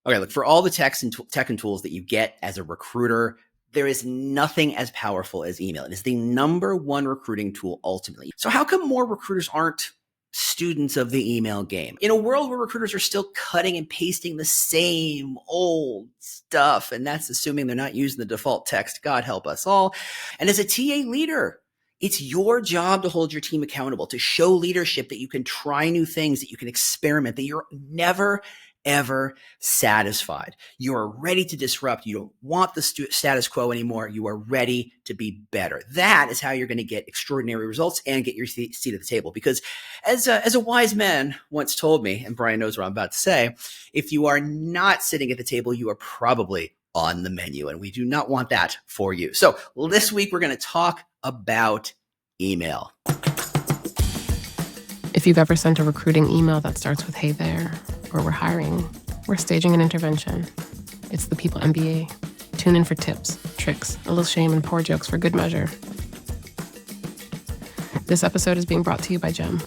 Okay, look, for all the tech and tools that you get as a recruiter, there is nothing as powerful as email. It is the number one recruiting tool ultimately. So how come more recruiters aren't students of the email game? In a world where recruiters are still cutting and pasting the same old stuff, and that's assuming they're not using the default text, God help us all. And as a TA leader, it's your job to hold your team accountable, to show leadership that you can try new things, that you can experiment, that you're never ever satisfied. You are ready to disrupt. You don't want the status quo anymore. You are ready to be better. That is how you're going to get extraordinary results and get your seat at the table. Because as a wise man once told me, and Brian knows what I'm about to say, if you are not sitting at the table, you are probably on the menu, and we do not want that for you. So this week, we're going to talk about email. If you've ever sent a recruiting email that starts with "Hey there," or "We're hiring," we're staging an intervention. It's the People MBA. Tune in for tips, tricks, a little shame, and poor jokes for good measure. This episode is being brought to you by GEM.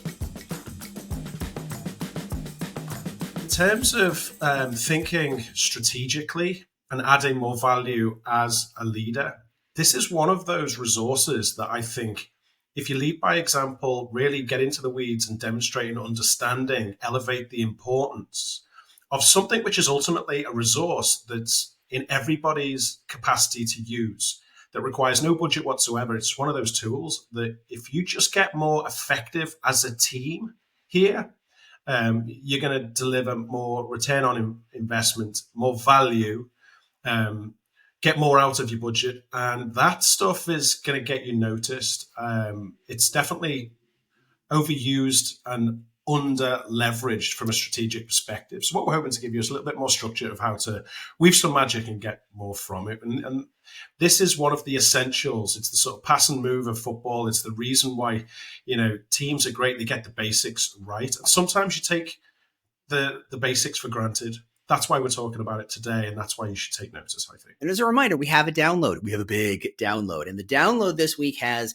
In terms of thinking strategically and adding more value as a leader, this is one of those resources that I think, if you lead by example, really get into the weeds and demonstrate and understanding, elevate the importance of something which is ultimately a resource that's in everybody's capacity to use, that requires no budget whatsoever. It's one of those tools that if you just get more effective as a team here, you're going to deliver more return on investment, more value, get more out of your budget, and that stuff is going to get you noticed. It's definitely overused and under leveraged from a strategic perspective. So what we're hoping to give you is a little bit more structure of how to weave some magic and get more from it. And this is one of the essentials. It's the sort of pass and move of football. It's the reason why, teams are great. They get the basics right. And sometimes you take the basics for granted. That's why we're talking about it today, and that's why you should take notice, I think. And as a reminder, we have a download. We have a big download. And the download this week has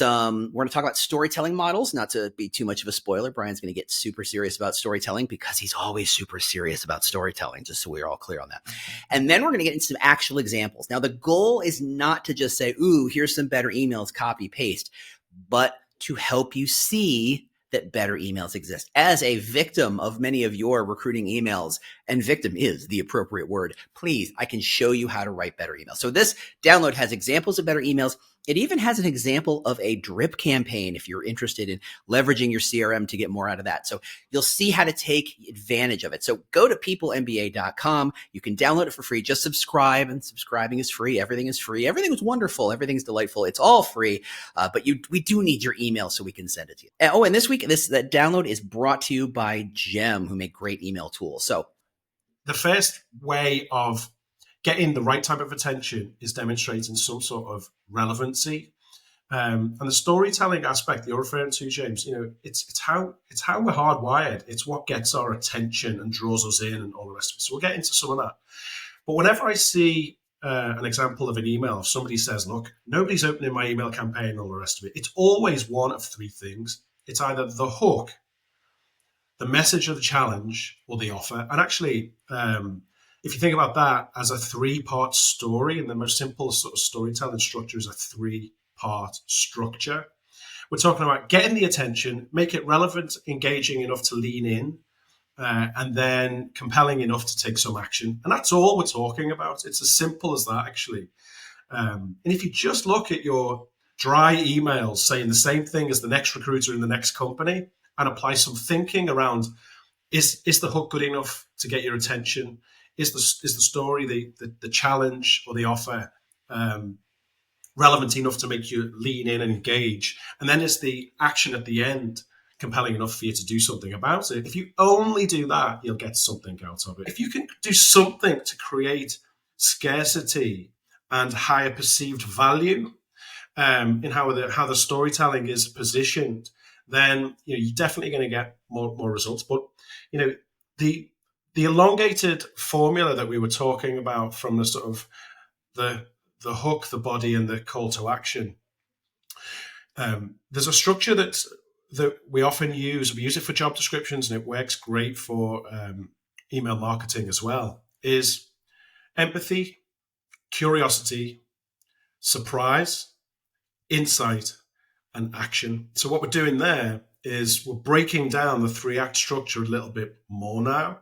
we're going to talk about storytelling models, not to be too much of a spoiler. Brian's going to get super serious about storytelling because he's always super serious about storytelling, just so we're all clear on that. And then we're going to get into some actual examples. Now, the goal is not to just say, ooh, here's some better emails, copy, paste, but to help you see that better emails exist. As a victim of many of your recruiting emails, and victim is the appropriate word, please, I can show you how to write better emails. So this download has examples of better emails. It even has an example of a drip campaign if you're interested in leveraging your CRM to get more out of that. So you'll see how to take advantage of it. So go to peoplemba.com. You can download it for free. Just subscribe, and subscribing is free. Everything is free. Everything is wonderful. Everything's delightful. It's all free, but we do need your email so we can send it to you. And this week, that download is brought to you by GEM, who make great email tools. So the first way of getting the right type of attention is demonstrating some sort of relevancy. And the storytelling aspect that you're referring to, James, it's how we're hardwired. It's what gets our attention and draws us in and all the rest of it. So we'll get into some of that. But whenever I see an example of an email, if somebody says, look, nobody's opening my email campaign and all the rest of it, it's always one of three things. It's either the hook, the message of the challenge, or the offer. And actually, if you think about that as a three-part story, and the most simple sort of storytelling structure is a three-part structure. We're talking about getting the attention, make it relevant, engaging enough to lean in, and then compelling enough to take some action. And that's all we're talking about. It's as simple as that, actually. And if you just look at your dry emails saying the same thing as the next recruiter in the next company and apply some thinking around, is the hook good enough to get your attention? Is the story, the challenge or the offer relevant enough to make you lean in and engage? And then is the action at the end compelling enough for you to do something about it? If you only do that, you'll get something out of it. If you can do something to create scarcity and higher perceived value in how the storytelling is positioned, then you're definitely going to get more results. But the elongated formula that we were talking about from the sort of the hook, the body, and the call to action, there's a structure that we often use. We use it for job descriptions, and it works great for email marketing as well. is empathy, curiosity, surprise, insight, and action. So what we're doing there is we're breaking down the 3-act structure a little bit more now.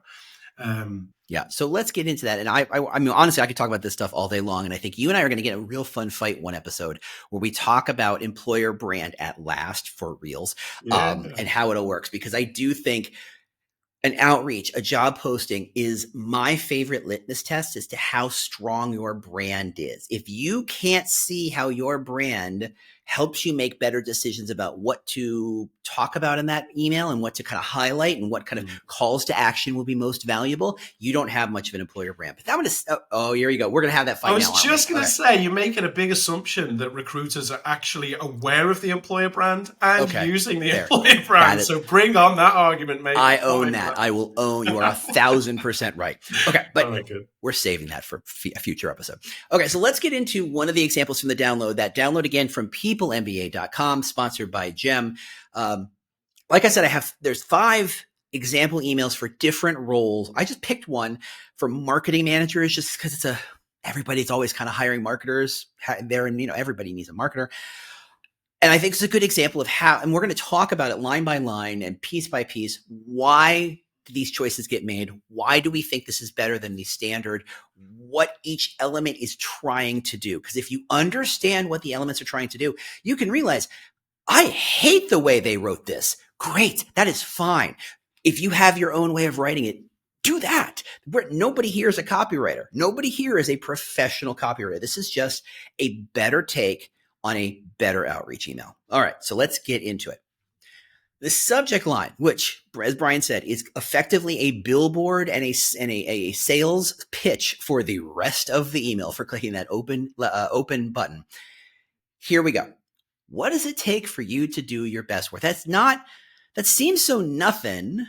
Yeah. So let's get into that. And I mean, honestly, I could talk about this stuff all day long. And I think you and I are going to get a real fun fight one episode where we talk about employer brand at last for reals, and how it all works. Because I do think an outreach, a job posting is my favorite litmus test as to how strong your brand is. If you can't see how your brand helps you make better decisions about what to talk about in that email and what to kind of highlight and what kind of calls to action will be most valuable, you don't have much of an employer brand. But that one is, here you go. We're going to have that fight now. I was just going to say, you're making a big assumption that recruiters are actually aware of the employer brand and using the employer brand. So bring on that argument, mate. I own that. I will own. You are 1,000% right. Okay, but we're saving that for a future episode. Okay, so let's get into one of the examples from the download. That download again from peoplemba.com, sponsored by Gem. Like I said, there's 5 example emails for different roles. I just picked one for marketing managers just because everybody's always kind of hiring marketers there, and everybody needs a marketer. And I think it's a good example of how, and we're going to talk about it line by line and piece by piece, why these choices get made. Why do we think this is better than the standard? What each element is trying to do. Because if you understand what the elements are trying to do, you can realize, I hate the way they wrote this. Great. That is fine. If you have your own way of writing it, do that. Nobody here is a copywriter. Nobody here is a professional copywriter. This is just a better take on a better outreach email. All right. So let's get into it. The subject line, which, as Brian said, is effectively a billboard and a sales pitch for the rest of the email for clicking that open button. Here we go. What does it take for you to do your best work? That seems so nothing,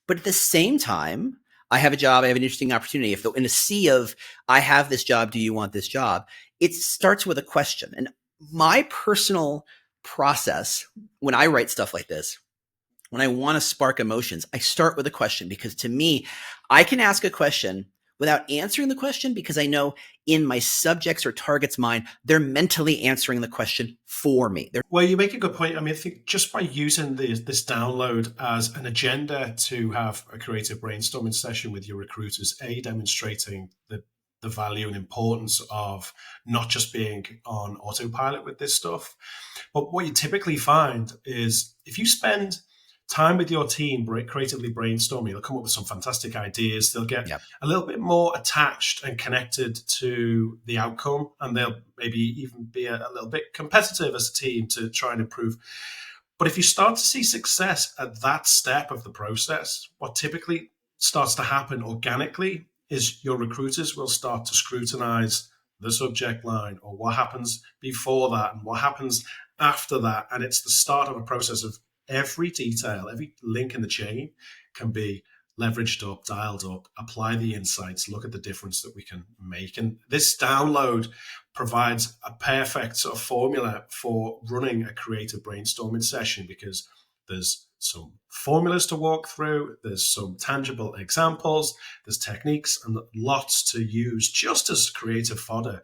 but at the same time, I have a job, I have an interesting opportunity. If in a sea of, I have this job, do you want this job? It starts with a question. And my personal process when I write stuff like this, when I want to spark emotions, I start with a question, because to me, I can ask a question without answering the question because I know in my subject's or target's mind, they're mentally answering the question for me. Well, you make a good point. I mean, I think just by using this download as an agenda to have a creative brainstorming session with your recruiters, demonstrating the value and importance of not just being on autopilot with this stuff. But what you typically find is if you spend time with your team creatively brainstorming, they'll come up with some fantastic ideas. They'll get a little bit more attached and connected to the outcome, and they'll maybe even be a little bit competitive as a team to try and improve. But if you start to see success at that step of the process, what typically starts to happen organically is your recruiters will start to scrutinize the subject line, or what happens before that and what happens after that. And it's the start of a process of every detail, every link in the chain can be leveraged up, dialed up, apply the insights, look at the difference that we can make. And this download provides a perfect sort of formula for running a creative brainstorming session, because there's some formulas to walk through, there's some tangible examples, there's techniques, and lots to use just as creative fodder